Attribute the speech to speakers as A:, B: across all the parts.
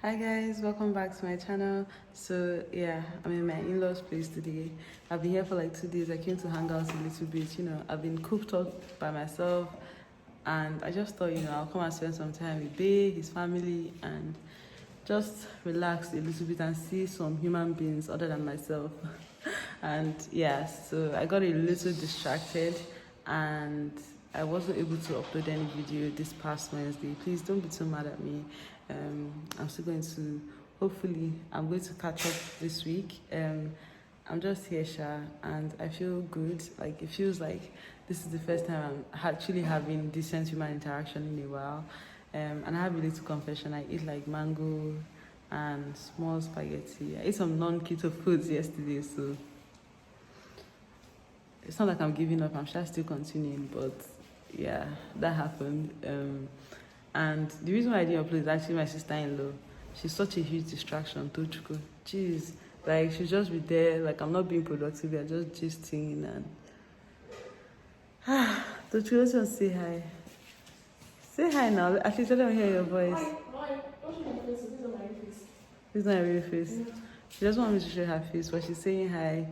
A: Hi guys, welcome back to my channel. So yeah, I'm in my in-laws place today. I've been here for like 2 days. I came to hang out a little bit. I've been cooped up by myself, and I just thought, I'll come and spend some time with Bay, his family, and just relax a little bit and see some human beings other than myself. And yeah, so I got a little distracted and I wasn't able to upload any video this past Wednesday. Please don't be too mad at me. I'm still going to, hopefully, I'm going to catch up this week. I'm just here, Sha, and I feel good. Like, it feels like this is the first time I'm actually having decent human interaction in a while. And I have a little confession. I eat like mango and small spaghetti. I ate some non-keto foods yesterday, so it's not like I'm giving up. I'm sure still continuing, but yeah, that happened. And the reason why I didn't upload is actually my sister-in-law. She's such a huge distraction, Tochiko. Jeez, like she'll just be there, like I'm not being productive. I'm just gisting and Tochiko, just say hi. Say hi now. At least let them hear your voice.
B: Hi. Don't show my face. This is not my face.
A: This is not a real face. Yeah. She doesn't want me to show her face, but she's saying hi.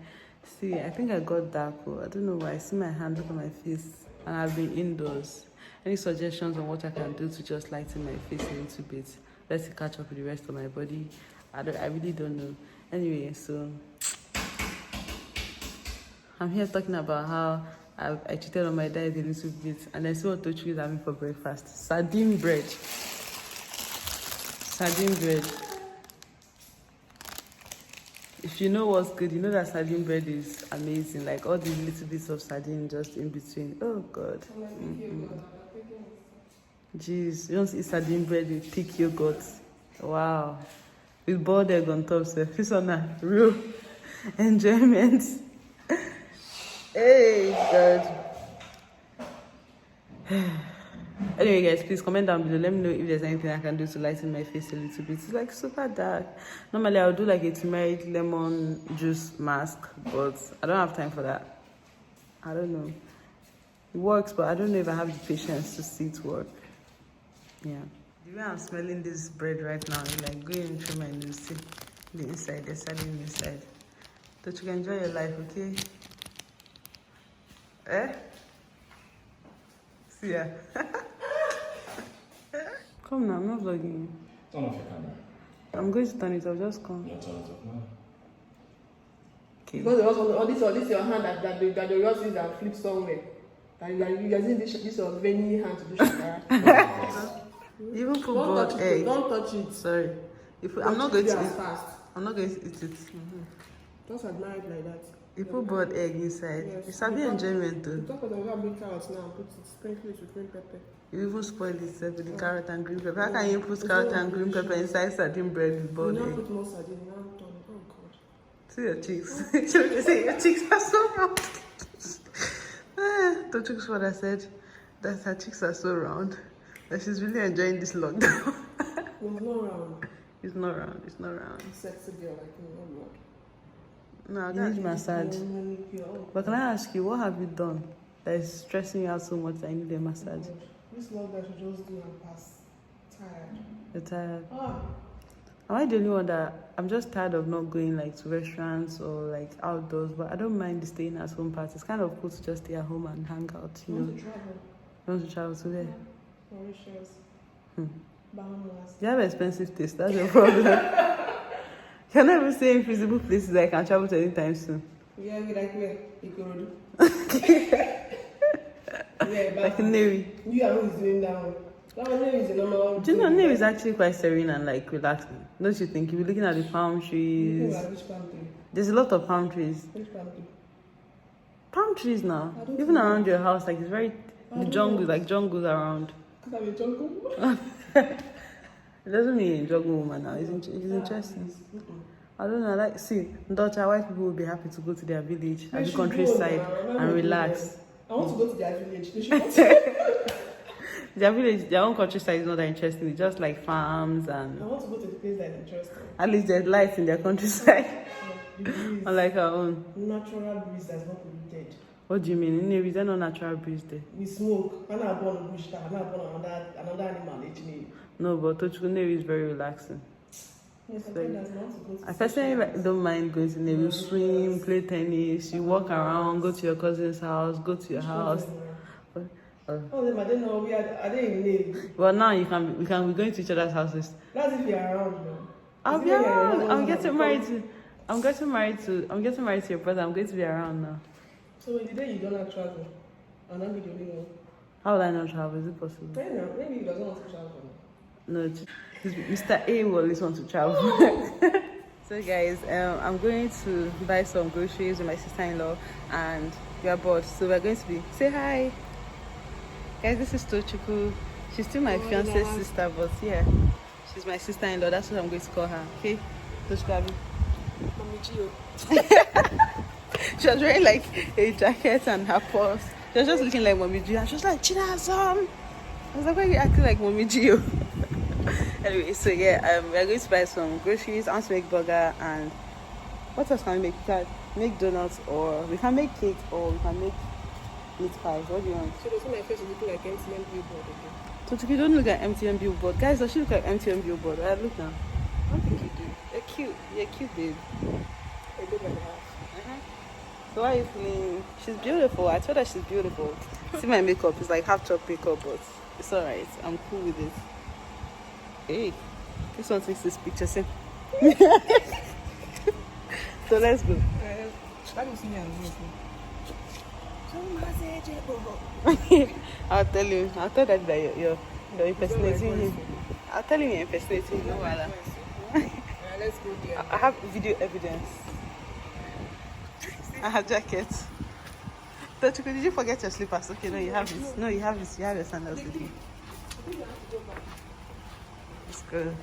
A: See, I think I got dark. I don't know why. I see my hand over my face, and I've been indoors. Any suggestions on what I can do to just lighten my face a little bit? Let's catch up with the rest of my body. I really don't know. Anyway, so I'm here talking about how I cheated on my diet a little bit, and I see what Tochi is having for breakfast. Sardine bread. Sardine bread. If you know what's good, you know that sardine bread is amazing. Like all these little bits of sardine just in between. Oh God. Jeez, you don't eat sardine bread with thick yogurt. Wow. With boiled egg on top, so this one a real enjoyment. Hey, God. Anyway, guys, please comment down below. Let me know if there's anything I can do to lighten my face a little bit. It's like super dark. Normally, I would do like a turmeric lemon juice mask, but I don't have time for that. I don't know. It works, but I don't know if I have the patience to see it work. Yeah. The way I'm smelling this bread right now is like going through my nose. See the inside, the sardine inside. Don't you enjoy your life, okay? Eh? See ya. Come now, I'm not vlogging you.
B: Turn off your camera.
A: I'm going to turn it off, just come.
B: Yeah, turn it off now.
A: Okay.
C: Because all this your hand that the yours is that flip somewhere. And you are using this your veiny hand to do shakara.
A: You even put boiled egg.
C: Don't touch it.
A: Sorry. I'm not going to eat.
C: Fast.
A: I'm not going to eat it.
C: Just admire it like that.
A: You put boiled egg inside.
C: Yes.
A: It's a bit enjoyment though.
C: Talk about the big carrots now. Put it, sprinkle it with green pepper.
A: You even spoil it with the carrot and green pepper. How can you put carrot and green pepper inside sardine bread with boiled
C: You now
A: egg?
C: put more sardine. You now turn it. Oh God.
A: See your cheeks. See your cheeks are so round. Don't you what I said? That her cheeks are so round. That she's really enjoying this lockdown.
C: It's not round.
A: It's not round. It's not round.
C: Sexy girl like me. Oh Lord.
A: No, you need massage. But can I ask you, what have you done that is stressing you out so much that you need a massage?
C: This love that you just do and pass. Tired.
A: You're tired.
C: Ah.
A: Am I the only one that I'm just tired of not going like to restaurants or like outdoors? But I don't mind the staying at home part. It's kind of cool to just stay at home and hang out. You know.
C: To travel.
A: You want to travel to where?
C: Mauritius. Bahamas.
A: You have expensive taste. That's your problem. You're not even saying feasible places I can travel to anytime soon.
C: Yeah, we like where? Ikorodu.
A: Like Neri.
C: You are who is doing that one. That one is the normal one.
A: Do you know Neri is actually quite serene and like relaxing? Don't you think? You'll be looking at the palm trees.
C: Which palm tree?
A: There's a lot of palm trees.
C: Which palm tree?
A: Palm trees now. Even around your house, like it's very the jungle, like jungles around.
C: Because I'm a jungle.
A: It doesn't mean a jungle woman now. It's interesting. I don't know. Like, see, Dutch white people will be happy to go to their village at the countryside and relax.
C: I want to go to their village.
A: Their village, their own countryside is not that interesting. It's just like farms and.
C: I want to go to the place that is interesting.
A: At least there's lights in their countryside. Unlike our own.
C: Natural breeze that's not polluted.
A: What do you mean? In there is no natural breeze there?
C: We smoke. I'm not born bush. I'm not born another animal.
A: No, but Tochukune is very relaxing.
C: Yes, I
A: So,
C: think that's not to go to
A: I personally don't mind going to Navy, swim, play tennis, you walk around, go to your cousin's house, go to your house.
C: Oh, them, I don't know. Are they in Navy?
A: Well, now we can be going to each other's houses.
C: That's if you're around, though.
A: I'll
C: Is
A: be
C: it when you're
A: around.
C: in
A: I'm
C: London
A: getting
C: house,
A: married
C: because-
A: to. I'm getting married to your brother. I'm going to be around now.
C: So the day you don't have travel, I'll not be the only one.
A: How will I not travel? Is it possible?
C: Maybe he doesn't want to travel.
A: No, Mr. A will always want to travel. So guys, I'm going to buy some groceries with my sister-in-law, and we are bored. So we're going to be say hi, guys. This is Tochukwu. She's still my fiance's sister, but yeah, she's my sister-in-law. That's what I'm going to call her. Okay, Tochukwu.
C: Mommy Gio.
A: She was wearing like a jacket and her purse. She was just looking like Mommy Gio, and she was like, Chinazom. I was like, why are you acting like Mommy Gio? Anyway, so yeah, we are going to buy some groceries. I want to make burger, and what else can we make? We can make donuts, or we can make cake, or we can make meat pies. What do you want?
C: So they say my face is looking like MTN billboard again.
A: Tochukwu, don't look at MTN billboard. Guys, does she look like MTN billboard? Look now.
C: I don't think you do.
A: You're cute. You're cute, babe.
C: I go by the house.
A: So why are you feeling? She's beautiful. I told her she's beautiful. See my makeup. It's like half top makeup, but it's alright. I'm cool with it. Hey, this one takes this picture. See? So let's go.
C: Let me see you and
A: I'll tell you. I'll tell that you're impersonating him. I'll tell him you're impersonating him. No matter.
C: let's go there.
A: I have video evidence. I have jacket. Tochukwu, did you forget your slippers? Okay, no, you have it. No, you have it. You have your sandals with you. Let's go.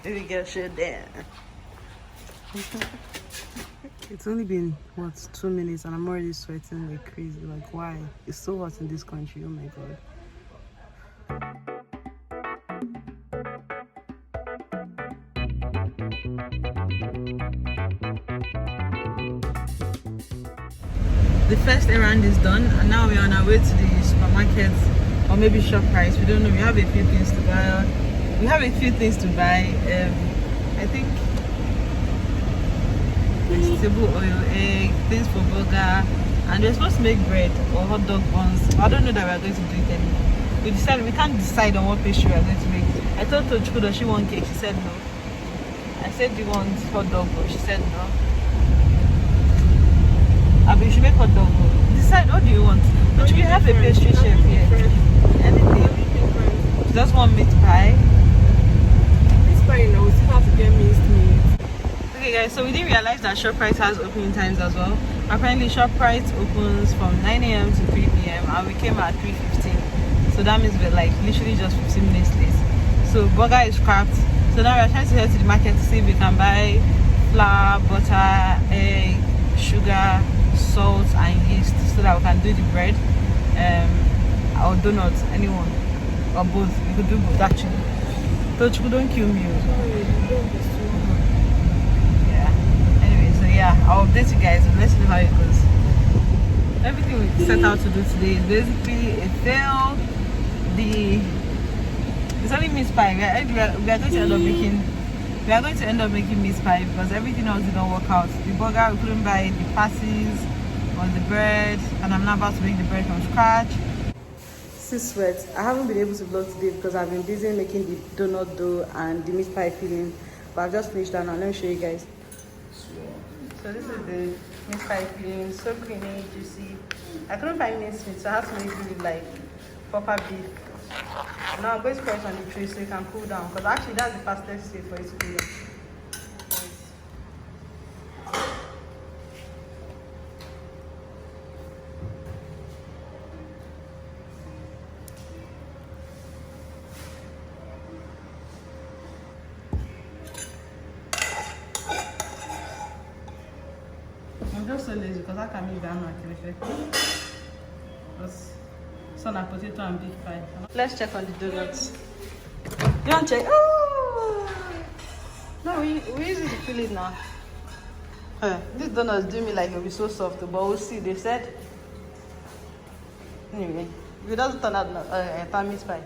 A: Baby girl, should there. It's only been, what, 2 minutes and I'm already sweating like crazy. Like, why? It's so hot in this country. Oh my god. The first errand is done, and now we're on our way to the supermarket, or maybe ShopRite. We don't know. We have a few things to buy. I think vegetable oil, egg, things for burger, and we're supposed to make bread or hot dog buns. I don't know that we're going to do it anymore. We can't decide on what pastry we're going to make. I told Tochukwu, does she want cake? She said no. I said, do you want hot dog? She said no. You should make hot dog. Decide, what do you want? But you have a pastry chef here. Anything. Just one meat pie.
C: This pie now, we still have to get minced meat.
A: Okay guys, so we didn't realize that ShopRite has opening times as well. Apparently ShopRite opens from 9 a.m. to 3 p.m. and we came at 3:15. So that means we're like literally just 15 minutes late. So burger is scrapped. So now we're trying to head to the market to see if we can buy flour, butter, egg, sugar, salt and yeast so that we can do the bread or donuts, anyone or both. We could do both actually. Tochukwu, don't kill me. Yeah. Anyway, so yeah, I'll update you guys and let's see how it goes. Everything we set out to do today is basically a fail. It's only meat pie. We are going to end up making meat pie because everything else didn't work out. The burger, we couldn't buy the passes or the bread, and I'm now about to make the bread from scratch. Sweat. I haven't been able to vlog today because I've been busy making the donut dough and the meat pie filling, but I've just finished that now. Let me show you guys. So this is the meat pie filling, so creamy, juicy. I couldn't find minced meat, so I have to make it with like proper beef. Now I'm going to put it on the tray so it can cool down, because actually that's the fastest way for it to cool down. I'm just so lazy because I can make that actually. Son and potato and beef pie. Let's check on the donuts. You want to check? Oh! No, we use it to fill it now. These donuts do me like it'll be so soft, but we'll see. They said. Anyway, if it doesn't turn out, meat pie.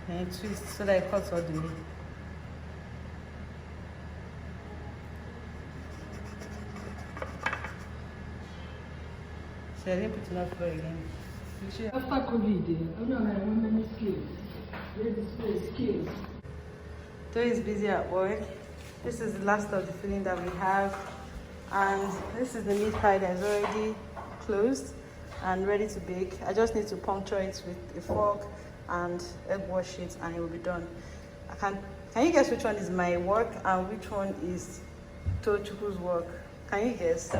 A: and twist so that it cuts all the way. So I didn't put enough flour again.
C: After COVID, I don't have many skills. They display skills.
A: Toy is busy at work. This is the last of the filling that we have, and this is the meat pie that is already closed and ready to bake. I just need to puncture it with a fork and egg wash it, and it will be done. Can you guess which one is my work and which one is Tochuku's work? Can you guess?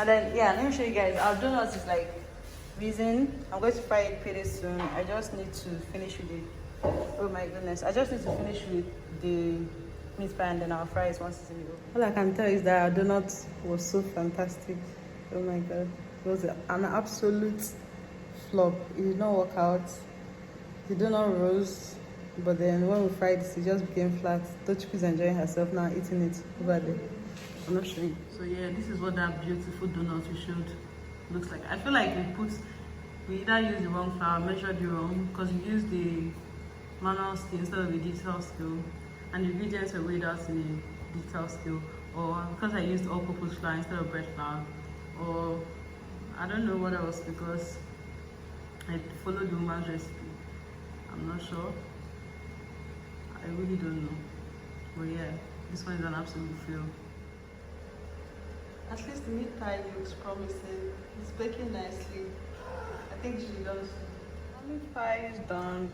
A: And then yeah, let me show you guys. Our donuts is like reason. I'm going to fry it pretty soon. I just need to finish with it. Oh my goodness, I just need to finish with the meat pie and then I'll fry it once it's in the oven. All I can tell is that our donut was so fantastic. Oh my god, it was an absolute flop. It did not work out. The donut rose, but then when we fried it, it just became flat. Tochiko is enjoying herself now, eating it over there. I'm not showing. So yeah, this is what that beautiful donut we showed looks like. I feel like we either used the wrong flour, measured it wrong, because we used the manual scale instead of the digital scale, and the ingredients were weighed out in the digital scale, or because I used all-purpose flour instead of bread flour, or I don't know what else, because I followed the woman's recipe. I'm not sure. I really don't know. But yeah, this one is an absolute fail. At least the meat pie looks promising. It's baking nicely. I think she does. The meat pie is done.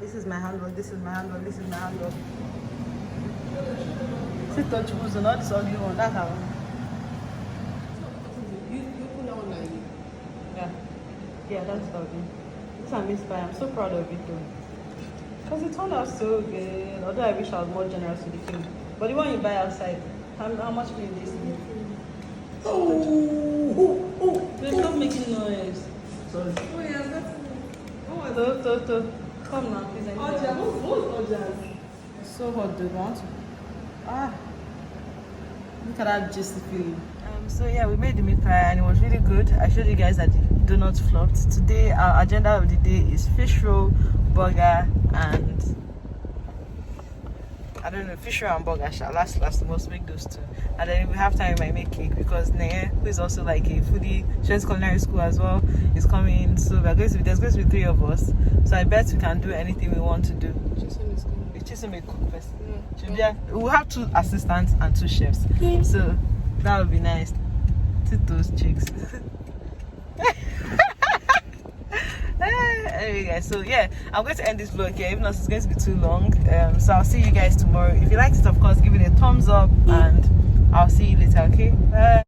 A: This is my handwork, this is my handwork, this is my handwork. See, Tochiko, so not this ugly one, that's our one.
C: You put that one like
A: Yeah, that's ugly. This is meat pie. I'm so proud of it though. Because it turned out so good. Although I wish I was more generous with the cream. But the one you buy outside, how much cream do you see? Oh! Please stop making noise.
C: sorry. Oh yeah, that's
A: To. Come now, please.
C: What's
A: It's so hot, dude. Want to? Look at that juicy feeling. So yeah, we made the meat pie and it was really good. I showed you guys that the donuts flopped. Today, our agenda of the day is fish roll, burger, and I don't know, fish roll and burger. Last, we must make those two. And then if we have time, we might make cake because Neye, who is also like a foodie, she's culinary school as well, is coming. So there's going to be 3 of us. So I bet we can do anything we want to do. Chisom a cook person. Yeah. We'll have 2 assistants and 2 chefs. So that would be nice. To those chicks. Anyway guys, so yeah, I'm going to end this vlog here, even though it's going to be too long. So I'll see you guys tomorrow. If you liked it, of course, give it a thumbs up and I'll see you later, okay? Bye.